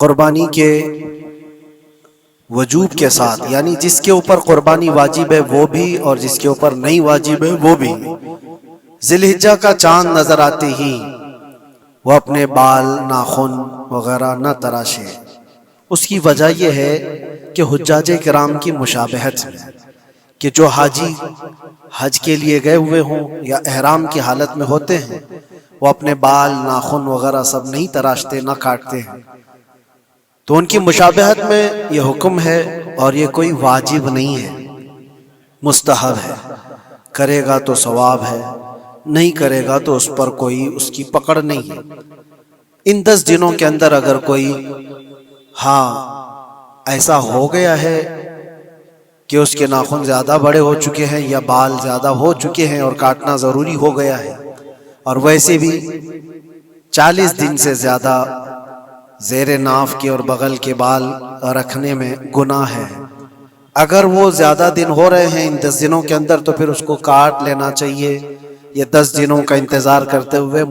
قربانی کے وجوب کے ساتھ، یعنی جس کے اوپر قربانی واجب ہے وہ بھی اور جس کے اوپر نہیں واجب ہے وہ بھی، ذی الحجہ کا چاند نظر آتے ہی وہ اپنے بال ناخن وغیرہ نہ تراشے۔ اس کی وجہ یہ ہے کہ حجاج کرام کی مشابہت ہے کہ جو حاجی حج کے لیے گئے ہوئے ہوں یا احرام کی حالت میں ہوتے ہیں وہ اپنے بال ناخن وغیرہ سب نہیں تراشتے، نہ کاٹتے ہیں، تو ان کی مشابہت میں یہ حکم ہے اور یہ کوئی واجب نہیں ہے، مستحب ہے۔ کرے گا تو ثواب ہے، نہیں کرے گا تو اس پر کوئی اس کی پکڑ نہیں ہے۔ ان 10 دنوں کے اندر اگر کوئی ایسا ہو گیا ہے کہ اس کے ناخن زیادہ بڑے ہو چکے ہیں یا بال زیادہ ہو چکے ہیں اور کاٹنا ضروری ہو گیا ہے، اور ویسے بھی 40 دن سے زیادہ زیر ناف کے اور بغل کے بال رکھنے میں گناہ ہے، اگر وہ زیادہ دن ہو رہے ہیں ان 10 دنوں کے اندر تو پھر اس کو کاٹ لینا چاہیے۔ یہ 10 دنوں کا انتظار کرتے ہوئے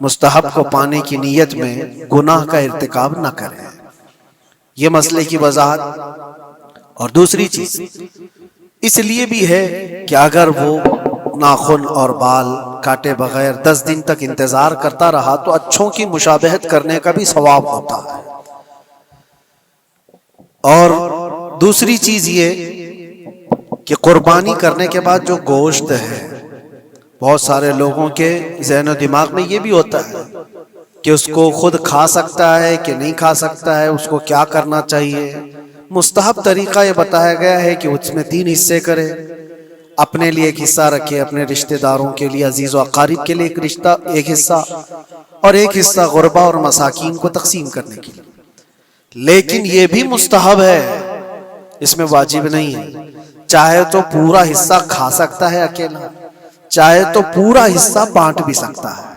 مستحب کو پانے کی نیت میں گناہ کا ارتکاب نہ کریں۔ یہ مسئلے کی وضاحت۔ اور دوسری چیز اس لیے بھی ہے کہ اگر وہ ناخن اور بال کاٹے بغیر 10 دن تک انتظار کرتا رہا تو اچھوں کی مشابہت کرنے کا بھی ثواب ہوتا ہے۔ اور دوسری چیز یہ کہ قربانی کرنے کے بعد جو گوشت ہے، بہت سارے لوگوں کے ذہن و دماغ میں یہ بھی ہوتا ہے کہ اس کو خود کھا سکتا ہے کہ نہیں کھا سکتا ہے، اس کو کیا کرنا چاہیے۔ مستحب طریقہ یہ بتایا گیا ہے کہ اس میں 3 حصے کرے، اپنے لیے ایک حصہ رکھے، اپنے رشتہ داروں کے لیے، عزیز و اقارب کے لیے ایک حصہ، اور ایک حصہ غربا اور مساکین کو تقسیم کرنے کے لیے۔ لیکن یہ بھی مستحب ہے، اس میں واجب نہیں ہے۔ چاہے تو پورا حصہ کھا سکتا ہے اکیلا، چاہے تو پورا حصہ بانٹ بھی سکتا ہے،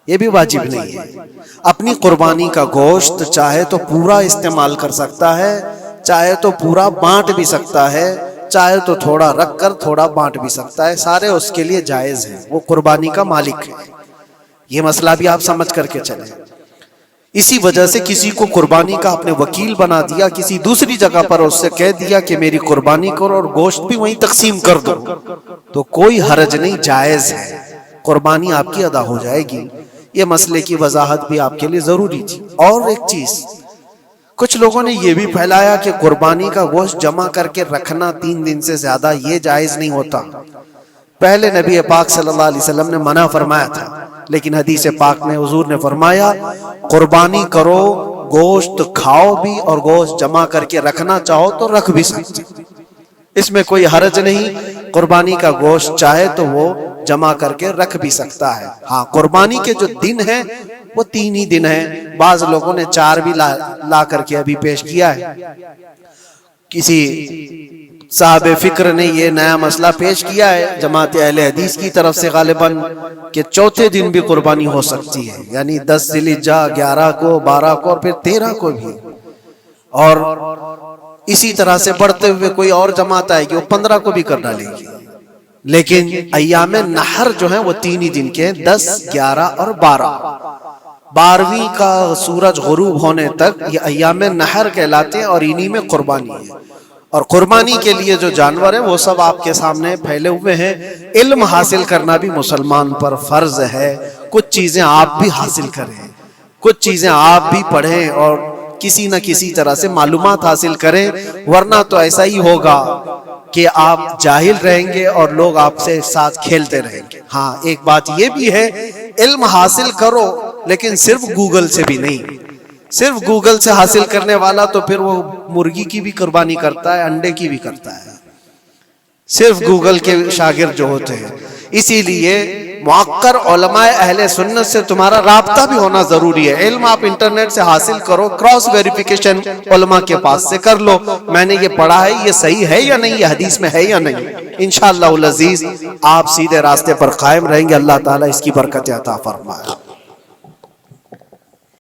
یہ بھی واجب نہیں ہے۔ اپنی قربانی کا گوشت چاہے تو پورا استعمال کر سکتا ہے، چاہے تو پورا بانٹ بھی سکتا ہے، چاہے تو تھوڑا رکھ کر تھوڑا بانٹ بھی سکتا ہے، سارے اس کے لیے جائز ہیں، وہ قربانی کا مالک ہے۔ یہ مسئلہ بھی آپ سمجھ کر کے چلیں۔ اسی وجہ سے کسی کو قربانی کا اپنے وکیل بنا دیا، کسی دوسری جگہ پر اس سے کہہ دیا کہ میری قربانی کرو اور گوشت بھی وہیں تقسیم کر دو، تو کوئی حرج نہیں، جائز ہے، قربانی آپ کی ادا ہو جائے گی۔ یہ مسئلے کی وضاحت بھی آپ کے لیے ضروری تھی۔ اور ایک چیز، کچھ لوگوں نے یہ بھی پھیلایا کہ قربانی کا گوشت جمع کر کے رکھنا 3 دن سے زیادہ یہ جائز نہیں ہوتا۔ پہلے نبی پاک صلی اللہ علیہ وسلم نے منع فرمایا تھا، لیکن حدیث پاک میں حضور نے فرمایا قربانی کرو، گوشت کھاؤ بھی اور گوشت جمع کر کے رکھنا چاہو تو رکھ بھی سکتے، اس میں کوئی حرج نہیں۔ قربانی کا گوشت چاہے تو وہ جمع کر کے رکھ بھی سکتا ہے۔ قربانی کے جو دن ہیں وہ 3 ہی دن ہیں، بعض لوگوں نے 4 بھی لا کر کے ابھی پیش کیا ہے۔ کسی صاحب فکر نے یہ نیا مسئلہ پیش کیا ہے جماعت اہل حدیث کی طرف سے غالباً کہ 4تھے دن بھی قربانی ہو سکتی ہے، یعنی 10 ذی الحجہ، 11 کو، 12 کو اور پھر 13 کو بھی۔ اور اسی طرح سے بڑھتے ہوئے کوئی اور جماعت آئے گی وہ 15 کو بھی کر ڈالے گی، لیکن ایام نحر جو ہیں وہ 3 ہی دن کے ہیں، 10، 11 اور 12۔ 12ویں کا سورج غروب ہونے تک یہ ایام نحر کہلاتے ہیں اور انہی میں قربانی ہے۔ اور قربانی کے لیے جو جانور ہیں وہ سب آپ کے سامنے پھیلے ہوئے ہیں۔ علم حاصل کرنا بھی مسلمان پر فرض ہے، کچھ چیزیں آپ بھی حاصل کریں، کچھ چیزیں آپ بھی پڑھیں اور کسی نہ کسی طرح سے معلومات حاصل کریں، ورنہ تو ایسا ہی ہوگا کہ آپ جاہل رہیں گے اور لوگ آپ سے ساتھ کھیلتے رہیں گے۔ ایک بات یہ بھی ہے، علم حاصل کرو لیکن صرف گوگل سے بھی نہیں۔ صرف گوگل سے حاصل کرنے والا تو پھر وہ مرغی کی بھی قربانی کرتا ہے، انڈے کی بھی کرتا ہے، صرف گوگل کے شاگرد جو ہوتے ہیں۔ اسی لیے معقر علماء اہل سنت سے تمہارا رابطہ بھی ہونا ضروری ہے۔ علم آپ انٹرنیٹ سے حاصل کرو، کراس ویریفیکیشن علماء کے پاس سے کر لو، میں نے یہ پڑھا ہے، یہ صحیح ہے یا نہیں، یہ حدیث میں ہے یا نہیں۔ انشاءاللہ العزیز آپ سیدھے راستے پر قائم رہیں گے، اللہ تعالیٰ اس کی برکت عطا فرمائے۔